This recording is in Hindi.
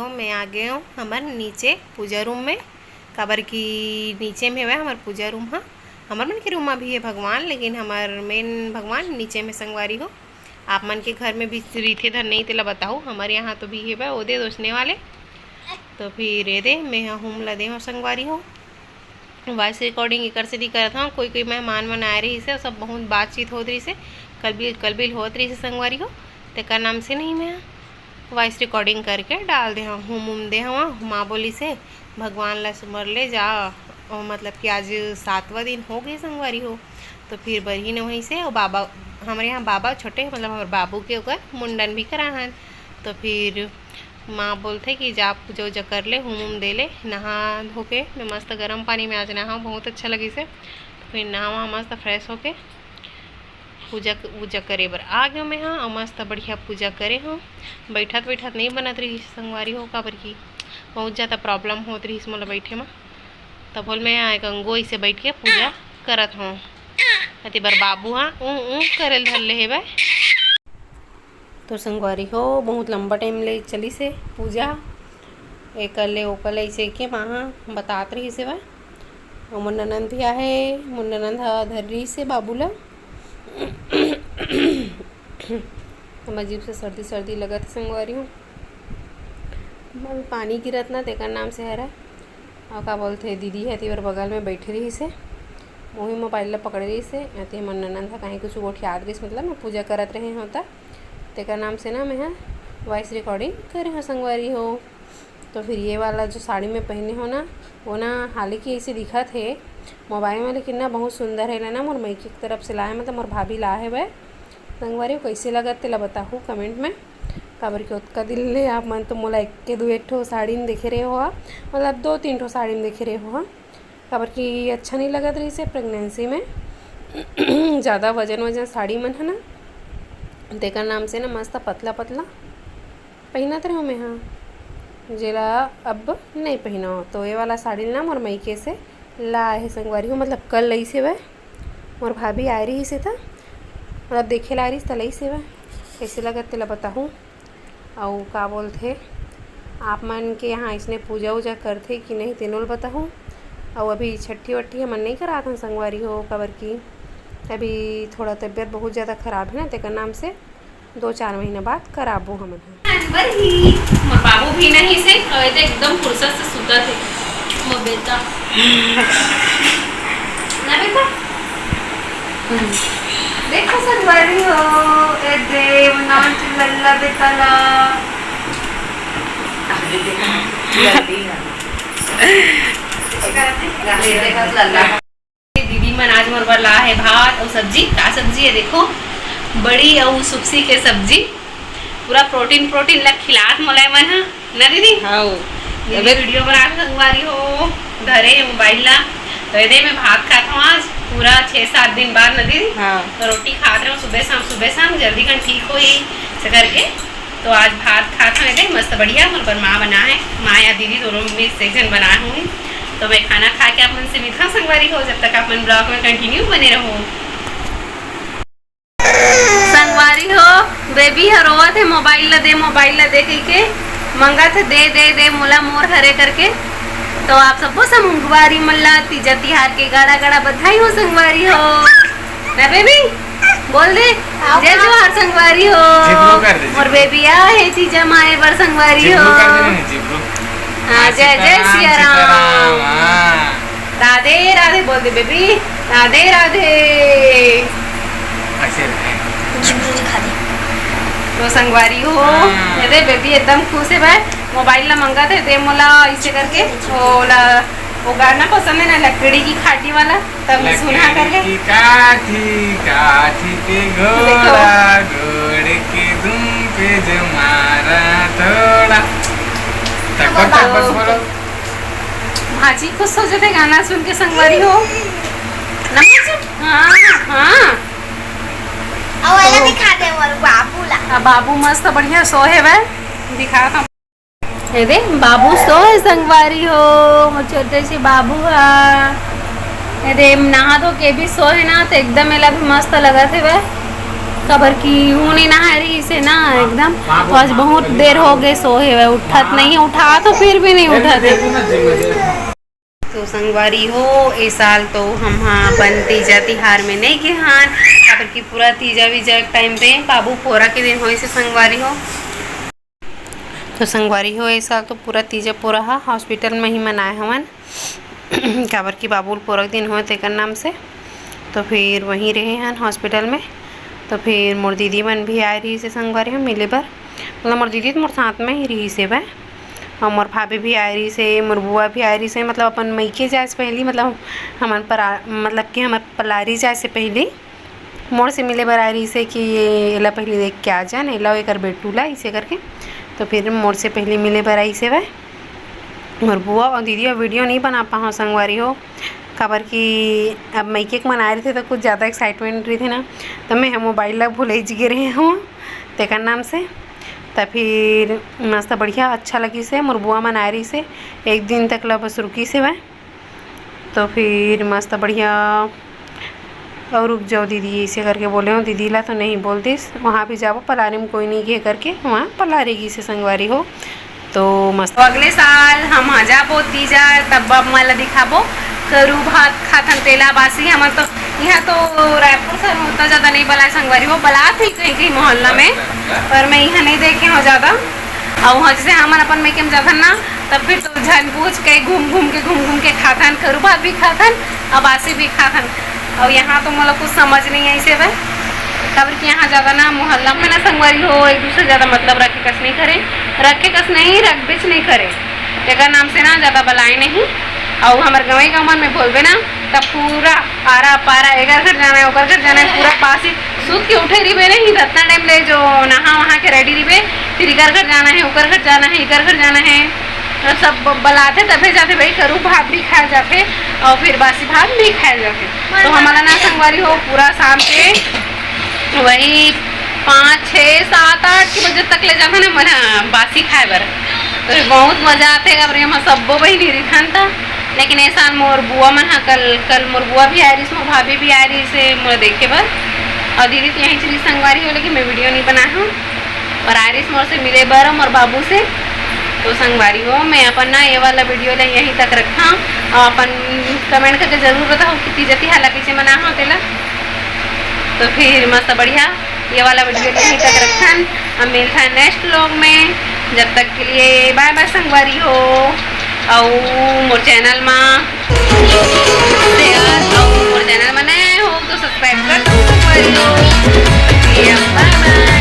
हो मैं आ गए हूँ हमारे नीचे पूजा रूम में। काबर की नीचे में है हमारे पूजा रूम। हाँ हमारे मन के रूम में भी है भगवान, लेकिन हमारे मेन भगवान नीचे में संगवारी हो। आप मन के घर में भी रीथे धर नहीं तेला बताओ, हमारे यहाँ तो भी है भाई ओदे दोषने वाले। तो फिर ये दे मैं हूँ लदे हो संगवारी हो। वॉइस रिकॉर्डिंग एक से दी करता हूँ। कोई मेहमान मन आ रही से सब बहुत बातचीत हो रही से, कल बिल होत रही से संगवारी हो। तेकर नाम से नहीं मैं वॉइस रिकॉर्डिंग करके डाल दे हूँ दे हवा। माँ बोली से भगवान ला सुमर ले जा, और मतलब कि आज 7वां दिन हो गए संगवारी हो। तो फिर बही न वहीं से और बाबा हमारे यहाँ बाबा छोटे मतलब हमारे बाबू के ओकर मुंडन भी करा हन। तो फिर माँ बोलते कि जा पूजा उजा कर ले, हुम दे ले, नहा धो के। मैं मस्त गर्म पानी में आज नहा, बहुत अच्छा लगी से। तो फिर नहा मस्त फ्रेश होके पूजा करे बर आ गए मैं। हाँ और मस्त बढ़िया पूजा करे हूँ। बैठत नहीं बनत रही संगवारी हो, काबर की बहुत ज़्यादा प्रॉब्लम होत रही मोला बैठे में। तब बोल मैं एक अंगोई से बैठ के पूजा करत हूँ। अति बार बाबू हाँ करल धर ले है भाई। तो संगवारी हो बहुत लंबा टाइम ले चली से पूजा एक ले ओकल ऐसे के वहाँ बतात रही से भाई। और मोर ननंद भी आहे, मोर ननंद धर रही से बाबू ला। अजीब से सर्दी लगत संगवारी हूँ। पानी गिरत ना तेकर नाम से हरा। और का बोलते दीदी है तीवर बगल में बैठी रही से, वही मोबाइल ला पकड़ रही से। अति मन ननंद था कहीं कुछ गोठियात रही मतलब मैं पूजा करत रहे होता तेकर नाम से ना मैं वॉइस रिकॉर्डिंग करे हाँ संगवारी हो। तो फिर ये वाला जो साड़ी में पहने हो ना वो ना हालांकि ऐसे दिखा थे मोबाइल में, लेकिन ना बहुत सुंदर है ना। मोर मई की तरफ से लाए मतलब मोर भाभी ला है वह संगवारी कैसे लगत तेला बताहूँ कमेंट में। काबर के उतका दिल ले आप मन तो मोला एक दो एक ठो साड़ी में देखे रहे हो, मतलब 2-3 ठो साड़ी में देखे रहे हो। काबर की अच्छा नहीं लगत रही से प्रेगनेंसी में ज़्यादा वजन साड़ी मन है ना, तेकर नाम से ना मस्त पतला पहनत रहो मैं। हाँ जेला अब नहीं पहना हो तो ये वाला साड़ी ना मोर मईके से ला है संगवारी हो, मतलब कल लई से वह मोर भाभी आ रही से था, मतलब देखे ला रही तलई से वह कैसे लगत तेला बताऊँ। और का बोलते आप मन के यहाँ इसने पूजा उजा करते कि नहीं तेनोल बताऊँ। और अभी छठी वट्ठी हमन नहीं करात हन संगवारी हो, काबर की अभी थोड़ा तबीयत बहुत ज़्यादा ख़राब है ना, तेकर नाम से 2-4 महीना बाद कराबो हमन। मोर बाबू भी नहीं से एकदम फुर्सत से सुता थे मोर बेटा ना बेटा। देखो संगवारी हो ए देव नाच लल्ला बेटाला दीदी मन आज मोर बर ला है भात और सब्जी। का सब्जी है देखो, बड़ी और सुपसी के सब्जी, पूरा प्रोटीन ला खिलात मोला मन है ना दीदी। हाँ वीडियो बना संगवारी हो धरे मोबाइल ला। तो ये मैं भात खाता हूँ आज पूरा 6-7 दिन बाद ना दीदी। हाँ तो रोटी खाते रहो सुबह शाम जल्दी कर ठीक हो ही से करके। तो आज भात खाता हूँ मस्त बढ़िया मोर पर माँ बना है, माँ या दीदी दोनों में सेक्शन बनाए हुए। तो मैं खाना खा के आप मन से विदा संगवारी हो, जब तक आप मन ब्लॉग में कंटिन्यू बने रहो। संगवारी हो बेबी हर रोवत है मोबाइल ला दे के मंगा थे दे मोला मोर हरे करके। तो आप सबको संगवारी मल्ला तीजा तिहार के गाड़ा बधाई हो संगवारी हो ना बेबी। बोल दे जय जोहार संगवारी हो। और बेबी आ है तीजा माए बर संगवारी हो। हाँ जय सिया राम। राधे बोल दे बेबी, राधे। तो संगवारी हो दे बेबी एकदम खुश है भाई। मोबाइल ला मंगा थे दे मोला ऐसे करके वो गाना पसंद है ना लकड़ी की खाटी वाला, तब सुना करके काठी के घोड़ा घोड़े के धुन पे जमारा थोड़ा बस बोलो। भाजी खुश हो जाते गाना सुन के संगवारी हो ना। हाँ दिखा दे बाबू ला। बाबू मस्त बढ़िया सो है वह दिखा दे बाबू सो है संगवारी हो। छोटे से बाबू है नहा धो के भी सो है ना, तो एकदम एला भी मस्त लगा थे वह। कबर की हूँ नहीं नहा रही से ना एकदम। तो आज बहुत देर हो गए सोए हुए, उठत नहीं, उठा तो फिर भी नहीं उठत। तो संगवारी हो ए साल तो हम हाँ अपन तीजा तिहार में नहीं गए हाँ, काबर की पूरा तीजा वीजा टाइम पे बाबू पोरा के दिन हो से संगवारी हो। तो संगवारी हो ए साल तो पूरा तीजा पोरा हा हॉस्पिटल में ही मनाए हवन काबर की बाबू पोरा के दिन हो तेकर नाम से। तो फिर वहीं रहे हैं हॉस्पिटल में। तो फिर मोर दीदी मन भी आए रही से संगवारी हो मिले बर, मतलब मोर दीदी तो मोर साथ में ही रही से वह, और मोर भाभी भी आ रही से, मोर बुआ भी आ रही से, मतलब अपन मईके जाए से पहले, मतलब हमार मतलब कि हमार पलारी जाए से पहले मोर से मिले बर आ रही से कि एला पहले देख के आ जान, एला एक बेटू ला इसे करके। तो फिर मोर से पहले मिले बर आई से वह मोर बुआ और दीदी। और वीडियो नहीं बना पाऊँ संगवारी हो खबर कि अब मईके के मना रहे थे तो कुछ ज़्यादा एक्साइटमेंट रही थी ना, तो मैं मोबाइल ला भूल जी रहे हूँ तेकर नाम से। तो फिर मस्त बढ़िया अच्छा लगी से मोर बुआ मना रही से एक दिन तक ला बस रुकी से वह। तो फिर मस्त बढ़िया और रुक जाओ दीदी ऐसे करके बोले हो, दीदी ला तो नहीं बोलती वहाँ भी जाओ पलारी में कोई नहीं घे करके वहाँ पलारेगी से संगवारी हो। तो मस्त अगले साल हम आ जाबो तीजा तब मला दिखाबो करू भात खाथन तेला बासी। हम तो यहाँ तो रायपुर सर में उतना ज़्यादा नहीं बला संगवारी हो, बला थी कहीं कहीं मोहल्ला में, पर मैं यहाँ नहीं देखे हो ज़्यादा। और वहाँ जैसे हम अपन में केम जाथन ना तब फिर तो झन पूछ के घूम घूम के खाथन, करू भात भी खाथन और बासी भी खाथन। और यहाँ तो मतलब कुछ समझ नहीं आई से वह खबर कि यहाँ ज़्यादा ना मोहल्ला में ना संगवारी हो एक दूसरे ज़्यादा मतलब रखे कस नहीं करे, रखे कस नहीं रख बिच नहीं करे तेकर नाम से ना ज़्यादा बलाए नहीं। और हमारे गाँव में बोलबे ना तब पूरा आरा पारा एगर घर जाना है ओकर घर जाना है, पूरा पास ही सूत के उठे रिबे नहीं इतना टाइम ले जो नहा वहाँ के रेडी रिबे, फिर इकर घर जाना है उकर घर जाना है इकर घर जाना है, सब बलाते तभी जाते भाई करू भात भी खाए जाते और फिर बासी भात भी खाए जाते। तो हमारा ना संगवारी हो पूरा शाम के वही 5, 6, 7, 8 बजे तक ले जाता ना मना बासी खाए बर। तो बहुत मजा आते हम सबो बहनी रिथन था। लेकिन ऐसा मोर बुआ मन कल मोर बुआ भी आ रही मोर भाभी भी आ रही से मोर देखे बर, और दीदी तो यहीं चली संगवारी हो लेकिन मैं वीडियो नहीं बना हूँ और आ रही मोर से मिले बर मोर बाबू से। तो संगवारी हो मैं अपन ना ये वाला वीडियो ला यहीं तक रखा और अपन कमेंट करके जरूर बताओ कि तीजा तिहार कैसे मना हो तेला। तो फिर मस्त बढ़िया ये वाला वीडियो यहीं तक रखन, अब मिलता है नेक्स्ट व्लॉग में। जब तक के लिए बाय बाय संगवारी हो। और मोर चैनल में नए हो तो सब्सक्राइब कर दो संगवारी हो। Bye bye.